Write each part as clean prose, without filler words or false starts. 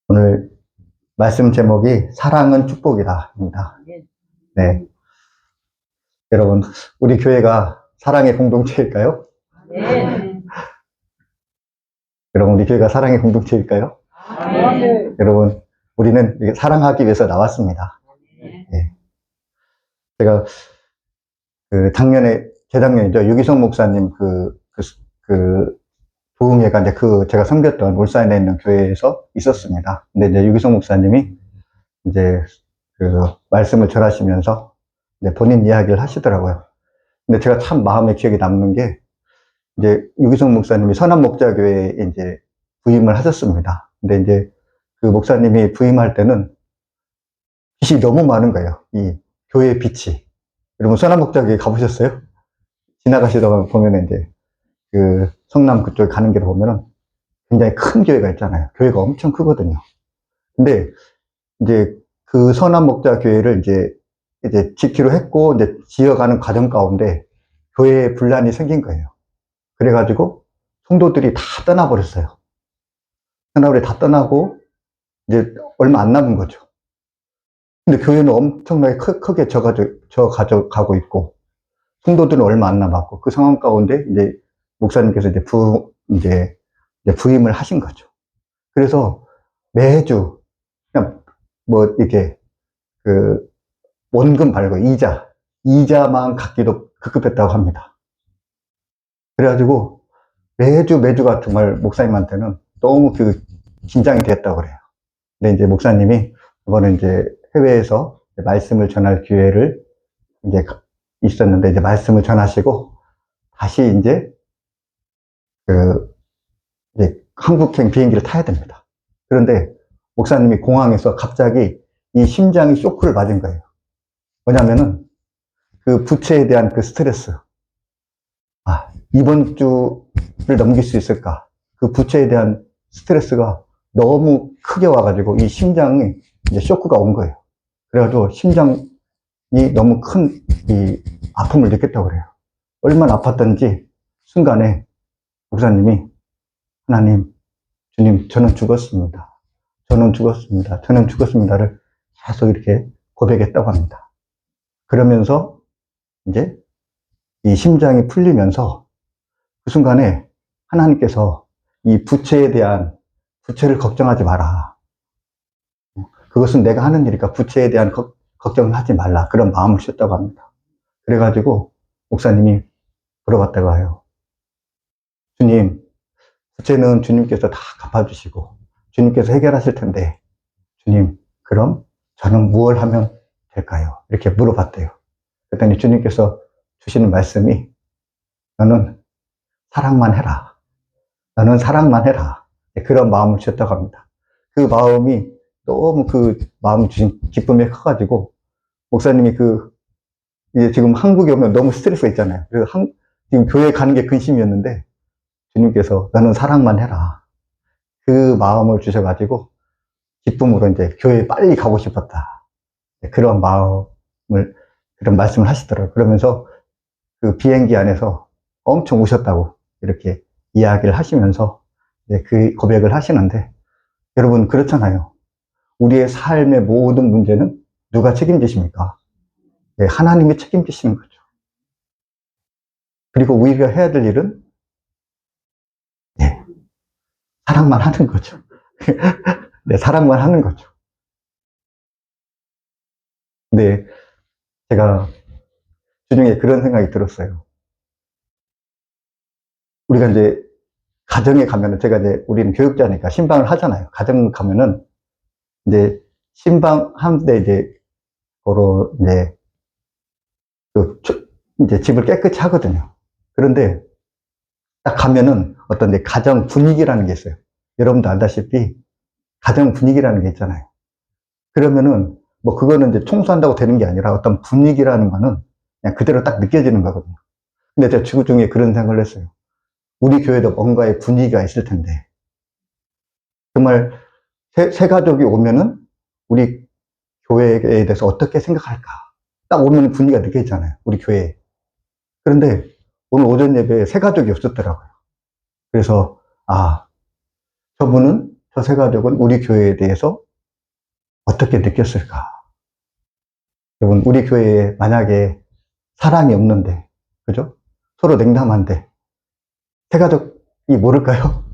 오늘 말씀 제목이 사랑은 축복이다입니다. 네. 여러분, 우리 교회가 사랑의 공동체일까요? 네. 여러분, 우리 교회가 사랑의 공동체일까요? 네. 여러분, 우리는 사랑하기 위해서 나왔습니다. 네. 제가 재작년이죠. 유기성 목사님 부흥회가 이제 제가 섬겼던 울산에 있는 교회에서 있었습니다. 근데 이제 유기성 목사님이 이제 말씀을 전하시면서 이제 본인 이야기를 하시더라고요. 근데 제가 참 마음에 기억에 남는 게 이제 유기성 목사님이 선한목자교회에 이제 부임을 하셨습니다. 근데 이제 그 목사님이 부임할 때는 빛이 너무 많은 거예요. 이 교회의 빛이. 여러분 선한목자교회 가보셨어요? 지나가시다가 보면 이제 성남 그쪽에 가는 길을 보면은 굉장히 큰 교회가 있잖아요. 교회가 엄청 크거든요. 근데 이제 그 선한목자교회를 이제 짓기로 했고 이제 지어가는 과정 가운데 교회에 분란이 생긴 거예요. 그래가지고 성도들이 다 떠나버렸어요. 하나홀에 다 떠나고 이제 얼마 안 남은 거죠. 근데 교회는 엄청나게 크게 져가고 있고 성도들은 얼마 안 남았고 그 상황 가운데 이제 목사님께서 이제 부임을 하신 거죠. 그래서 매주 그냥 뭐 이렇게 원금 말고 이자만 갚기도 급급했다고 합니다. 그래가지고 매주가 정말 목사님한테는 너무 긴장이 됐다고 그래요. 근데 이제 목사님이 이번에 이제 해외에서 말씀을 전할 기회를 이제 있었는데 이제 말씀을 전하시고 다시 이제 이제 한국행 비행기를 타야 됩니다. 그런데 목사님이 공항에서 갑자기 이 심장이 쇼크를 맞은 거예요. 뭐냐면은 부채에 대한 스트레스. 이번 주를 넘길 수 있을까? 그 부채에 대한 스트레스가 너무 크게 와가지고 이 심장이 이제 쇼크가 온 거예요. 그래가지고 심장이 너무 큰 이 아픔을 느꼈다고 그래요. 얼마나 아팠던지 순간에 목사님이 하나님, 주님, 저는 죽었습니다. 저는 죽었습니다. 저는 죽었습니다를 계속 이렇게 고백했다고 합니다. 그러면서 이제 이 심장이 풀리면서 그 순간에 하나님께서 이 부채를 걱정하지 마라. 그것은 내가 하는 일이니까 부채에 대한 걱정을 하지 말라. 그런 마음을 주셨다고 합니다. 그래가지고 목사님이 물어봤다고 해요. 주님, 부채는 주님께서 다 갚아주시고 주님께서 해결하실 텐데 주님, 그럼 저는 무엇을 하면 될까요? 이렇게 물어봤대요. 그랬더니 주님께서 주시는 말씀이 너는 사랑만 해라. 너는 사랑만 해라. 그런 마음을 주셨다고 합니다. 그 마음이 너무 마음 주신 기쁨이 커가지고 목사님이 이제 지금 한국에 오면 너무 스트레스가 있잖아요. 그래서 지금 교회 가는 게 근심이었는데 주님께서 너는 사랑만 해라. 그 마음을 주셔가지고 기쁨으로 이제 교회에 빨리 가고 싶었다. 그런 그런 말씀을 하시더라고요. 그러면서 비행기 안에서 엄청 우셨다고 이렇게 이야기를 하시면서 그 고백을 하시는데 여러분 그렇잖아요. 우리의 삶의 모든 문제는 누가 책임지십니까? 네, 하나님이 책임지시는 거죠. 그리고 우리가 해야 될 일은 네, 사랑만 하는 거죠. 네, 사랑만 하는 거죠. 근데 제가 주중에 그런 생각이 들었어요. 우리가 이제 가정에 가면은 우리는 교육자니까 신방을 하잖아요. 가정 가면은 이제 신방하는데 이제 집을 깨끗이 하거든요. 그런데 딱 가면은 어떤 가정 분위기라는 게 있어요. 여러분도 알다시피 가정 분위기라는 게 있잖아요. 그러면은 뭐 그거는 이제 청소한다고 되는 게 아니라 어떤 분위기라는 거는 그냥 그대로 딱 느껴지는 거거든요. 근데 제가 주중에 그런 생각을 했어요. 우리 교회도 뭔가의 분위기가 있을 텐데 정말 새 가족이 오면은 우리 교회에 대해서 어떻게 생각할까? 딱 오면 분위기가 느껴지잖아요. 우리 교회에. 그런데 오늘 오전 예배에 새 가족이 없었더라고요. 그래서 저분은 저 세 가족은 우리 교회에 대해서 어떻게 느꼈을까? 여러분, 우리 교회에 만약에 사랑이 없는데, 그죠? 서로 냉담한데, 세 가족이 모를까요?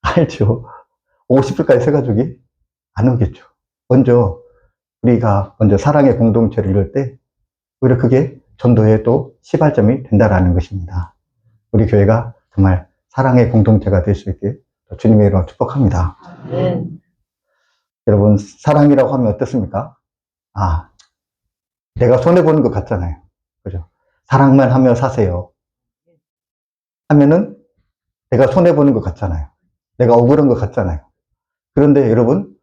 알죠. 50불까지 세 가족이 안 오겠죠. 우리가 먼저 사랑의 공동체를 이룰 때, 오히려 그게 전도의 또 시발점이 된다라는 것입니다. 우리 교회가 정말 사랑의 공동체가 될 수 있게 주님의 이름으로 축복합니다. 네. 여러분, 사랑이라고 하면 어떻습니까? 내가 손해보는 것 같잖아요. 그죠? 사랑만 하며 사세요. 하면은 내가 손해보는 것 같잖아요. 내가 억울한 것 같잖아요. 그런데 여러분,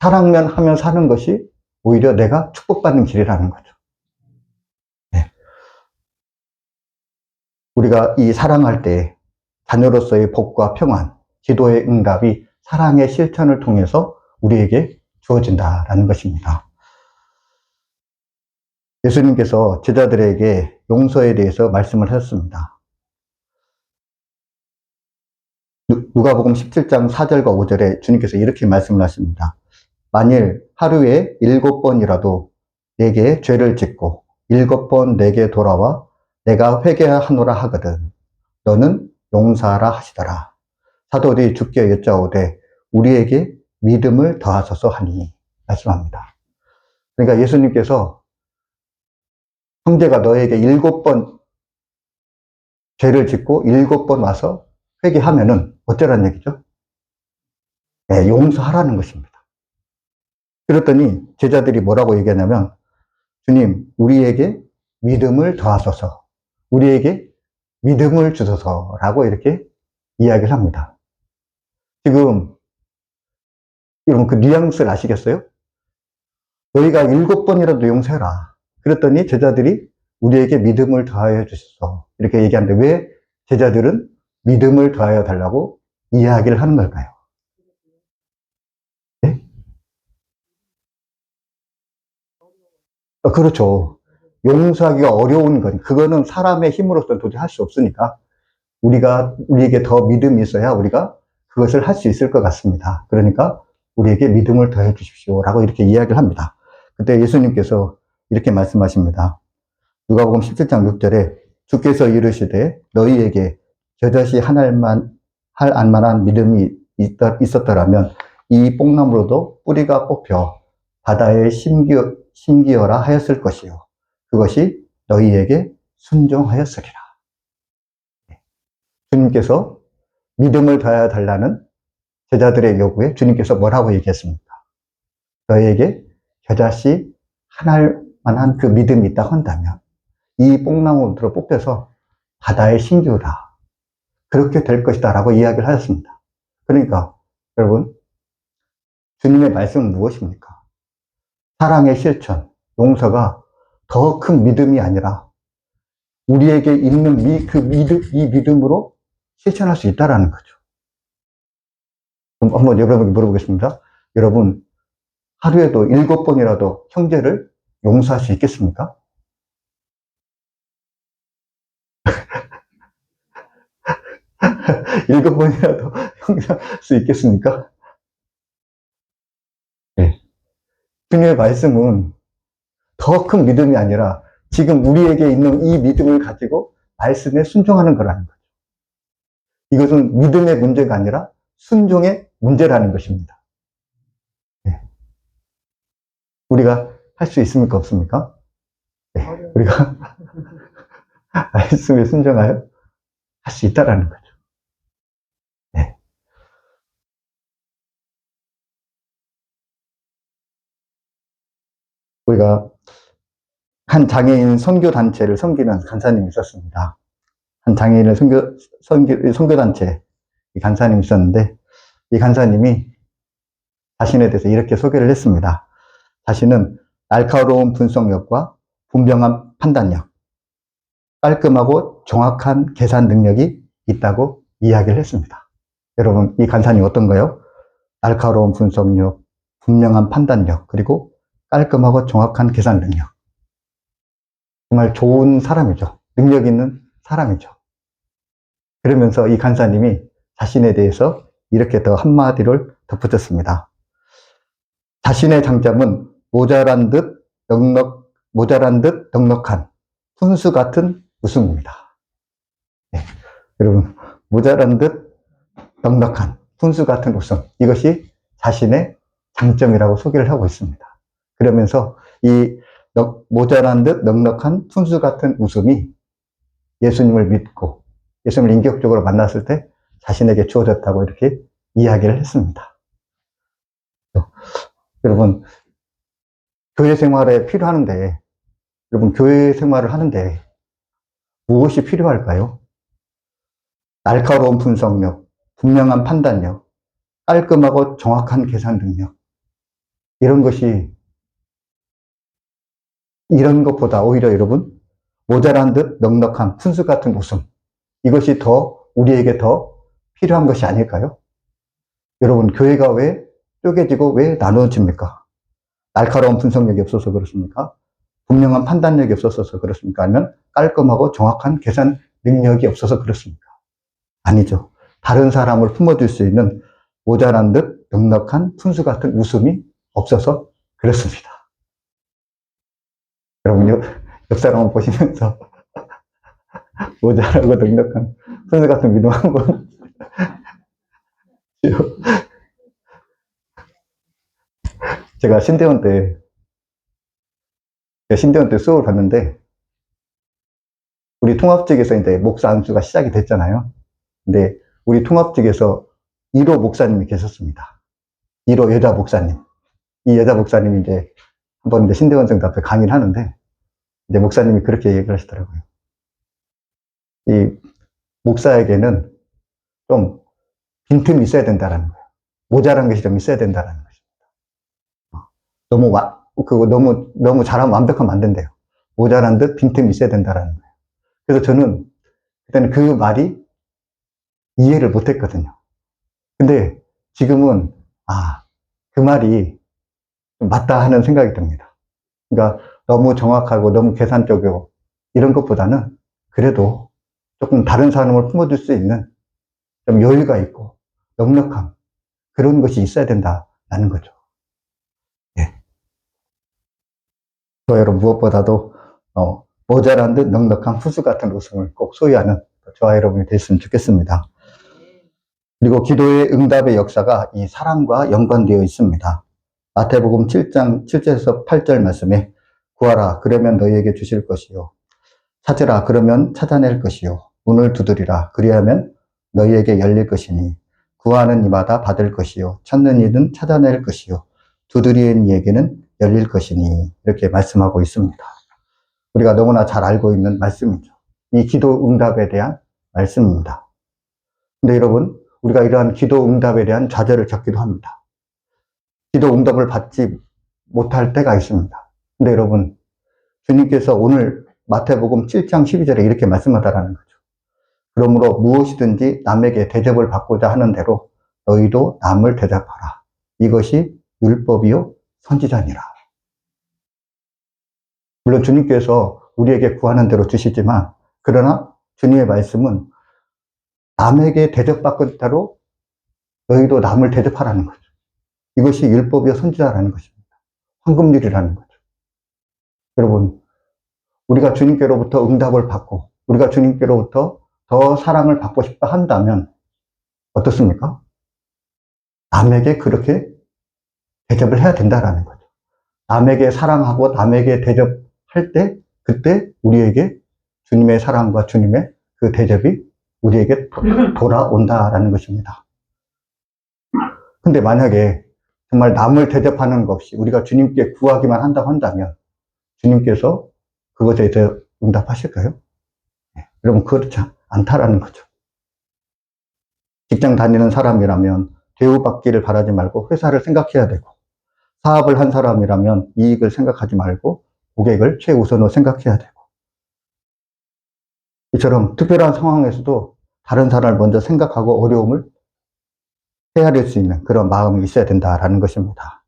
사랑만 하며 사는 것이 오히려 내가 축복받는 길이라는 거죠. 네. 우리가 이 사랑할 때 자녀로서의 복과 평안, 기도의 응답이 사랑의 실천을 통해서 우리에게 주어진다라는 것입니다. 예수님께서 제자들에게 용서에 대해서 말씀을 하셨습니다. 누가복음 17장 4절과 5절에 주님께서 이렇게 말씀을 하십니다. 만일 하루에 7번이라도 내게 죄를 짓고 7번 내게 돌아와 내가 회개하노라 하거든 너는 용서하라 하시더라. 사도들이 주께 여짜오되 우리에게 믿음을 더하소서 하니 말씀합니다. 그러니까 예수님께서 형제가 너에게 7번 죄를 짓고 7번 와서 회개하면은 어쩌라는 얘기죠? 네, 용서하라는 것입니다. 그랬더니 제자들이 뭐라고 얘기하냐면 주님, 우리에게 믿음을 더하소서, 우리에게 믿음을 주소서라고 이렇게 이야기를 합니다. 지금 여러분 그 뉘앙스를 아시겠어요? 너희가 7번이라도 용서해라. 그랬더니 제자들이 우리에게 믿음을 더하여 주소서 이렇게 얘기하는데 왜 제자들은 믿음을 더하여 달라고 이야기를 하는 걸까요? 네? 그렇죠. 용서하기가 어려운 건 그거는 사람의 힘으로서는 도저히 할 수 없으니까 우리에게 더 믿음이 있어야 우리가 그것을 할 수 있을 것 같습니다. 그러니까 우리에게 믿음을 더해 주십시오라고 이렇게 이야기를 합니다. 그때 예수님께서 이렇게 말씀하십니다. 누가복음 17장 6절에 주께서 이르시되 너희에게 겨자씨 하나만 할 안만한 믿음이 있었더라면 이 뽕나무로도 뿌리가 뽑혀 바다에 심기어라 하였을 것이요 그것이 너희에게 순종하였으리라. 주님께서 믿음을 더하여 달라는 제자들의 요구에 주님께서 뭐라고 얘기했습니까? 너희에게 겨자씨 하나만한 그 믿음이 있다고 한다면 이 뽕나무로 뽑혀서 바다에 심기어라. 그렇게 될 것이다 라고 이야기를 하였습니다. 그러니까 여러분 주님의 말씀은 무엇입니까? 사랑의 실천, 용서가 더 큰 믿음이 아니라 우리에게 있는 이 믿음으로 실천할 수 있다는 거죠. 그럼 한번 여러분에게 물어보겠습니다. 여러분 하루에도 7번이라도 형제를 용서할 수 있겠습니까? 일곱 번이라도 용서할 수 있겠습니까? 네. 주님의 말씀은 더 큰 믿음이 아니라 지금 우리에게 있는 이 믿음을 가지고 말씀에 순종하는 거라는 거죠. 이것은 믿음의 문제가 아니라 순종의 문제라는 것입니다. 네. 우리가 할 수 있습니까? 없습니까? 네. 우리가 말씀에 순종하여 할 수 있다라는 거죠. 네. 우리가 한 장애인 선교단체를 섬기는 간사님이 있었습니다. 한 장애인을 선교단체 간사님이 있었는데 이 간사님이 자신에 대해서 이렇게 소개를 했습니다. 자신은 날카로운 분석력과 분명한 판단력, 깔끔하고 정확한 계산 능력이 있다고 이야기를 했습니다. 여러분, 이 간사님 어떤가요? 날카로운 분석력, 분명한 판단력, 그리고 깔끔하고 정확한 계산 능력. 정말 좋은 사람이죠. 능력 있는 사람이죠. 그러면서 이 간사님이 자신에 대해서 이렇게 더 한마디를 덧붙였습니다. 자신의 장점은 모자란 듯 넉넉한 푼수 같은 웃음입니다. 네. 여러분, 모자란 듯 넉넉한 푼수 같은 웃음. 이것이 자신의 장점이라고 소개를 하고 있습니다. 그러면서 이 모자란 듯 넉넉한 푼수 같은 웃음이 예수님을 믿고 예수님을 인격적으로 만났을 때 자신에게 주어졌다고 이렇게 이야기를 했습니다. 여러분, 교회 생활에 필요한데, 여러분, 교회 생활을 하는데 무엇이 필요할까요? 날카로운 분석력, 분명한 판단력, 깔끔하고 정확한 계산 능력. 이런 것보다 오히려 여러분, 모자란 듯 넉넉한 푼수 같은 웃음. 이것이 우리에게 더 필요한 것이 아닐까요? 여러분, 교회가 왜 쪼개지고 왜 나누어집니까? 날카로운 분석력이 없어서 그렇습니까? 분명한 판단력이 없어서 그렇습니까? 아니면 깔끔하고 정확한 계산 능력이 없어서 그렇습니까? 아니죠. 다른 사람을 품어줄 수 있는 모자란 듯 넉넉한 푼수 같은 웃음이 없어서 그렇습니다. 여러분, 옆 사람을 보시면서 모자라고 넉넉한 푼수 같은 믿음 한번 제가 신대원 때 수업을 봤는데, 우리 통합직에서 이제 목사 안수가 시작이 됐잖아요. 근데 우리 통합직에서 1호 목사님이 계셨습니다. 1호 여자 목사님. 이 여자 목사님이 이제 한번 이제 신대원생들 앞에 강의를 하는데, 이제 목사님이 그렇게 얘기를 하시더라고요. 이 목사에게는 좀 빈틈이 있어야 된다라는 거예요. 모자란 것이 좀 있어야 된다라는 것입니다. 너무 잘하면 완벽하면 안 된대요. 모자란 듯 빈틈이 있어야 된다라는 거예요. 그래서 저는 그때는 그 말이 이해를 못 했거든요. 근데 지금은, 그 말이 맞다 하는 생각이 듭니다. 그러니까 너무 정확하고 너무 계산적이고 이런 것보다는 그래도 조금 다른 사람을 품어줄 수 있는 좀 여유가 있고 넉넉함, 그런 것이 있어야 된다는 거죠. 예. 여러분, 무엇보다도 모자란 듯 넉넉한 푸수 같은 웃음을 꼭 소유하는 저와 여러분이 됐으면 좋겠습니다. 그리고 기도의 응답의 역사가 이 사랑과 연관되어 있습니다. 마태복음 7장 7절에서 8절 말씀에 구하라 그러면 너희에게 주실 것이요 찾으라 그러면 찾아낼 것이요 문을 두드리라 그리하면 너희에게 열릴 것이니 구하는 이마다 받을 것이요 찾는 이는 찾아낼 것이요 두드리는 이에게는 열릴 것이니 이렇게 말씀하고 있습니다. 우리가 너무나 잘 알고 있는 말씀이죠. 이 기도 응답에 대한 말씀입니다. 근데 여러분, 우리가 이러한 기도 응답에 대한 좌절을 겪기도 합니다. 기도 응답을 받지 못할 때가 있습니다. 근데 여러분, 주님께서 오늘 마태복음 7장 12절에 이렇게 말씀하다라는 거죠. 그러므로 무엇이든지 남에게 대접을 받고자 하는 대로 너희도 남을 대접하라. 이것이 율법이요 선지자니라. 물론 주님께서 우리에게 구하는 대로 주시지만, 그러나 주님의 말씀은 남에게 대접받은 대로 너희도 남을 대접하라는 거죠. 이것이 율법이요 선지자라는 것입니다. 황금률이라는 거죠. 여러분, 우리가 주님께로부터 응답을 받고 우리가 주님께로부터 더 사랑을 받고 싶다 한다면 어떻습니까? 남에게 그렇게 대접을 해야 된다라는 거죠. 남에게 사랑하고 남에게 대접할 때 그때 우리에게 주님의 사랑과 주님의 그 대접이 우리에게 돌아온다라는 것입니다. 근데 만약에 정말 남을 대접하는 것 없이 우리가 주님께 구하기만 한다고 한다면 주님께서 그것에 대해서 응답하실까요? 네. 여러분, 그렇지 않다라는 거죠. 직장 다니는 사람이라면 대우받기를 바라지 말고 회사를 생각해야 되고, 사업을 한 사람이라면 이익을 생각하지 말고 고객을 최우선으로 생각해야 되고, 이처럼 특별한 상황에서도 다른 사람을 먼저 생각하고 어려움을 헤아릴 수 있는 그런 마음이 있어야 된다라는 것입니다.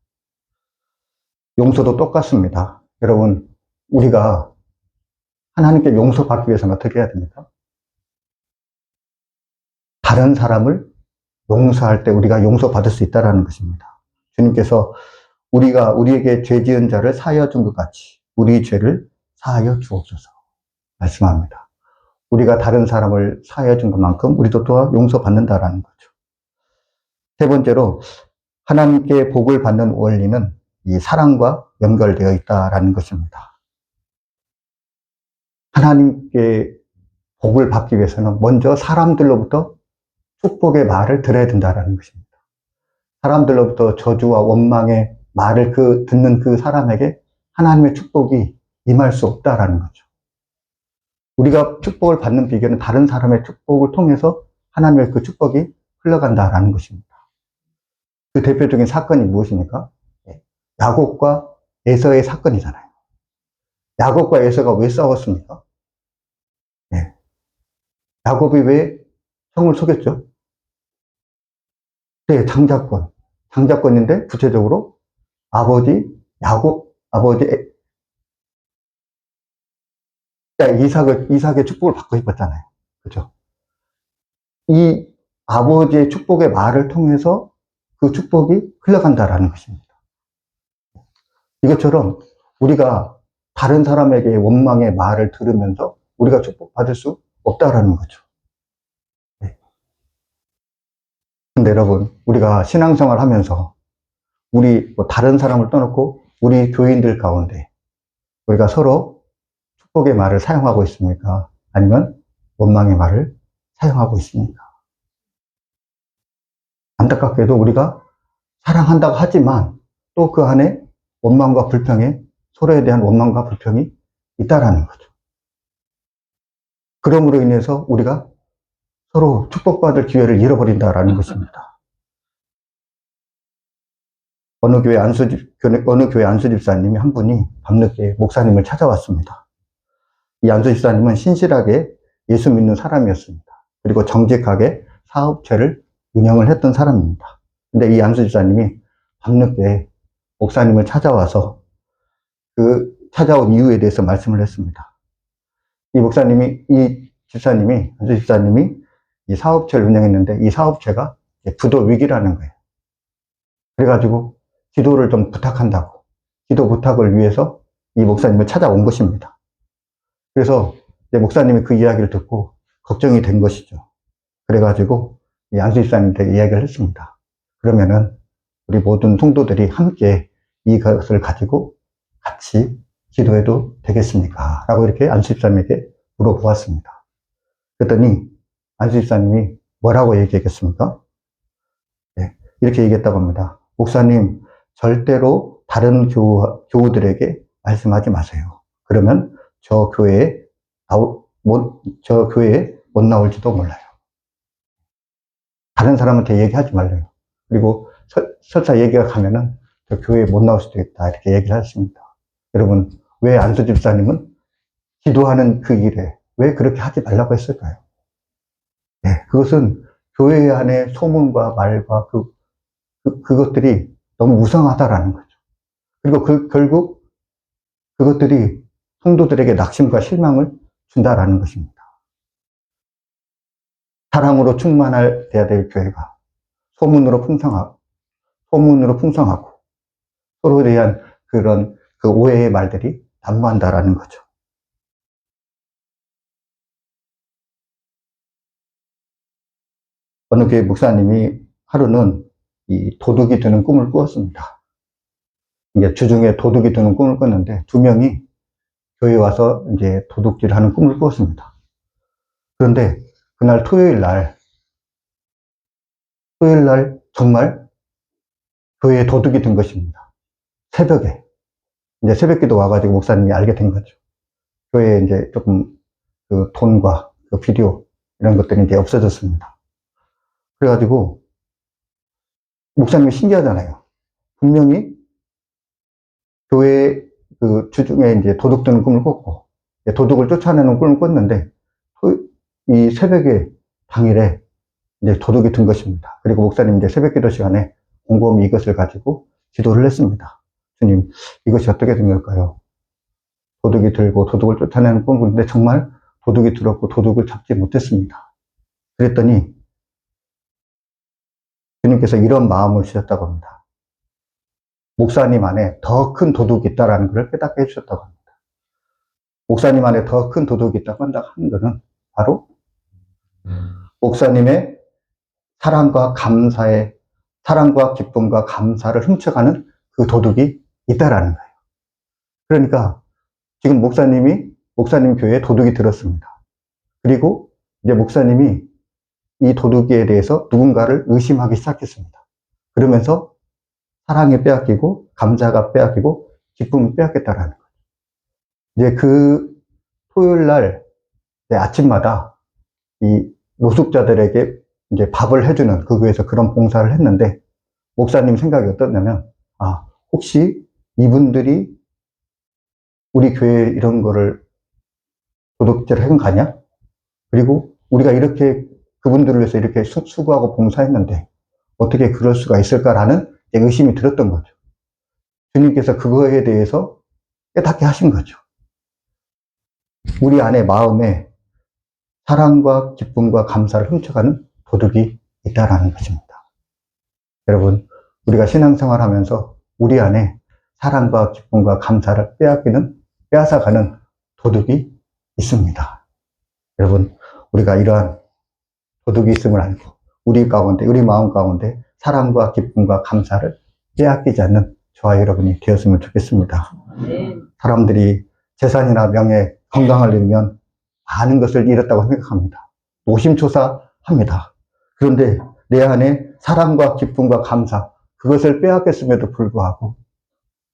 용서도 똑같습니다. 여러분, 우리가 하나님께 용서받기 위해서는 어떻게 해야 됩니까? 다른 사람을 용서할 때 우리가 용서받을 수 있다는 것입니다. 주님께서 우리가 우리에게 죄 지은 자를 사하여 준 것 같이 우리 죄를 사하여 주옵소서 말씀합니다. 우리가 다른 사람을 사하여 준 것만큼 우리도 또한 용서받는다라는 거죠. 세 번째로 하나님께 복을 받는 원리는 이 사랑과 연결되어 있다라는 것입니다. 하나님께 복을 받기 위해서는 먼저 사람들로부터 축복의 말을 들어야 된다는 것입니다. 사람들로부터 저주와 원망의 말을 듣는 그 사람에게 하나님의 축복이 임할 수 없다라는 거죠. 우리가 축복을 받는 비결은 다른 사람의 축복을 통해서 하나님의 그 축복이 흘러간다라는 것입니다. 그 대표적인 사건이 무엇입니까? 야곱과 에서의 사건이잖아요. 야곱과 에서가 왜 싸웠습니까? 야곱이 왜 형을 속였죠? 네, 장자권인데 구체적으로 야곱 아버지 이삭의 축복을 받고 싶었잖아요. 그죠? 이 아버지의 축복의 말을 통해서 그 축복이 흘러간다라는 것입니다. 이것처럼 우리가 다른 사람에게 원망의 말을 들으면서 우리가 축복받을 수 없다라는 거죠. 근데 여러분, 우리가 신앙생활 하면서 우리 다른 사람을 떠놓고 우리 교인들 가운데 우리가 서로 축복의 말을 사용하고 있습니까? 아니면 원망의 말을 사용하고 있습니까? 안타깝게도 우리가 사랑한다고 하지만 또 그 안에 원망과 불평에 서로에 대한 원망과 불평이 있다라는 거죠. 그러므로 인해서 우리가 서로 축복받을 기회를 잃어버린다라는 것입니다. 어느 교회 안수집사님이 한 분이 밤늦게 목사님을 찾아왔습니다. 이 안수집사님은 신실하게 예수 믿는 사람이었습니다. 그리고 정직하게 사업체를 운영을 했던 사람입니다. 근데 이 안수집사님이 밤늦게 목사님을 찾아와서 그 찾아온 이유에 대해서 말씀을 했습니다. 안수집사님이 이 사업체를 운영했는데 이 사업체가 부도 위기라는 거예요. 그래가지고 기도를 좀 부탁한다고, 기도 부탁을 위해서 이 목사님을 찾아온 것입니다. 그래서 목사님이 그 이야기를 듣고 걱정이 된 것이죠. 그래가지고 이 안수집사님한테 이야기를 했습니다. 그러면은 우리 모든 성도들이 함께 이것을 가지고 같이 기도해도 되겠습니까? 라고 이렇게 안수집사님에게 물어보았습니다. 그랬더니 안수집사님이 뭐라고 얘기했겠습니까? 네, 이렇게 얘기했다고 합니다. 목사님, 절대로 다른 교우들에게 말씀하지 마세요. 그러면 저 교회에 못 나올지도 몰라요. 다른 사람한테 얘기하지 말래요. 그리고 설사 얘기가 가면은 저 교회에 못 나올 수도 있다. 이렇게 얘기를 하셨습니다. 여러분, 왜 안수 집사님은 기도하는 그 일에 왜 그렇게 하지 말라고 했을까요? 네, 그것은 교회 안에 소문과 말과 그것들이 너무 무성하다라는 거죠. 그리고 결국 그것들이 성도들에게 낙심과 실망을 준다라는 것입니다. 사랑으로 충만해야 될 교회가 소문으로 풍성하고 서로에 대한 그런 그 오해의 말들이 난무한다라는 거죠. 어느 교회 목사님이 하루는 이 도둑이 드는 꿈을 꾸었습니다. 이게 주중에 도둑이 드는 꿈을 꿨는데 두 명이 교회에 와서 이제 도둑질 하는 꿈을 꾸었습니다. 그런데 그날 토요일 날 정말 교회에 도둑이 든 것입니다. 새벽에. 이제 새벽기도 와가지고 목사님이 알게 된 거죠. 교회에 이제 조금 그 돈과 그 비디오 이런 것들이 이제 없어졌습니다. 그래가지고 목사님이 신기하잖아요. 분명히 교회 그 주중에 이제 도둑 드는 꿈을 꿨고 도둑을 쫓아내는 꿈을 꿨는데 이 새벽에 당일에 이제 도둑이 든 것입니다. 그리고 목사님 이제 새벽기도 시간에 곰곰이 이것을 가지고 기도를 했습니다. 주님, 이것이 어떻게 된 걸까요? 도둑이 들고 도둑을 쫓아내는 꿈을 꿨는데 정말 도둑이 들었고 도둑을 잡지 못했습니다. 그랬더니 주님께서 이런 마음을 주셨다고 합니다. 목사님 안에 더 큰 도둑이 있다는 걸 깨닫게 해주셨다고 합니다. 목사님 안에 더 큰 도둑이 있다고 한다고 하는 것은 바로 목사님의 사랑과 기쁨과 감사를 훔쳐가는 그 도둑이 있다라는 거예요. 그러니까 지금 목사님 교회에 도둑이 들었습니다. 그리고 이제 목사님이 이 도둑에 대해서 누군가를 의심하기 시작했습니다. 그러면서 사랑이 빼앗기고 감사가 빼앗기고 기쁨이 빼앗겼다라는 거예요. 이제 그 토요일 날 아침마다 이 노숙자들에게 이제 밥을 해주는 그 교회에서 그런 봉사를 했는데 목사님 생각이 어떻냐면 혹시 이분들이 우리 교회에 이런 거를 도둑질을 한 거 아니야? 그리고 우리가 이렇게 그분들을 위해서 이렇게 수고하고 봉사했는데 어떻게 그럴 수가 있을까라는 의심이 들었던 거죠. 주님께서 그거에 대해서 깨닫게 하신 거죠. 우리 안에 마음에 사랑과 기쁨과 감사를 훔쳐가는 도둑이 있다라는 것입니다. 여러분, 우리가 신앙생활 하면서 우리 안에 사랑과 기쁨과 감사를 빼앗아가는 도둑이 있습니다. 여러분, 우리가 이러한 도둑이 있음을 알고 우리 마음 가운데 사랑과 기쁨과 감사를 빼앗기지 않는 저와 여러분이 되었으면 좋겠습니다. 사람들이 재산이나 명예, 건강을 잃으면 많은 것을 잃었다고 생각합니다. 노심초사합니다. 그런데 내 안에 사랑과 기쁨과 감사, 그것을 빼앗겼음에도 불구하고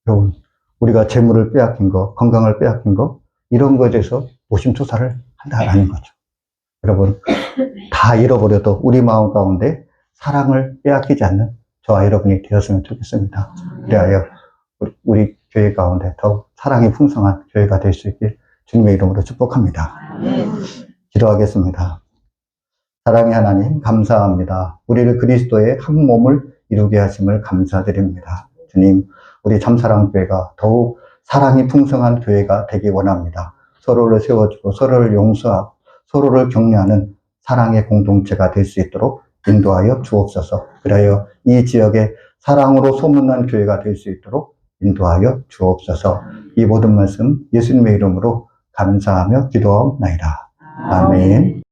여러분, 우리가 재물을 빼앗긴 거, 건강을 빼앗긴 거, 이런 것에 대해서 노심초사를 한다는 거죠. 여러분, 다 잃어버려도 우리 마음 가운데 사랑을 빼앗기지 않는 저와 여러분이 되었으면 좋겠습니다. 그리하여 우리 교회 가운데 더욱 사랑이 풍성한 교회가 될 수 있길 주님의 이름으로 축복합니다. 기도하겠습니다. 사랑의 하나님, 감사합니다. 우리를 그리스도의 한 몸을 이루게 하심을 감사드립니다. 주님, 우리 참사랑교회가 더욱 사랑이 풍성한 교회가 되기 원합니다. 서로를 세워주고 서로를 용서하고 서로를 격려하는 사랑의 공동체가 될 수 있도록 인도하여 주옵소서. 그리하여 이 지역에 사랑으로 소문난 교회가 될 수 있도록 인도하여 주옵소서. 이 모든 말씀 예수님의 이름으로 감사하며 기도하옵나이다. 아멘.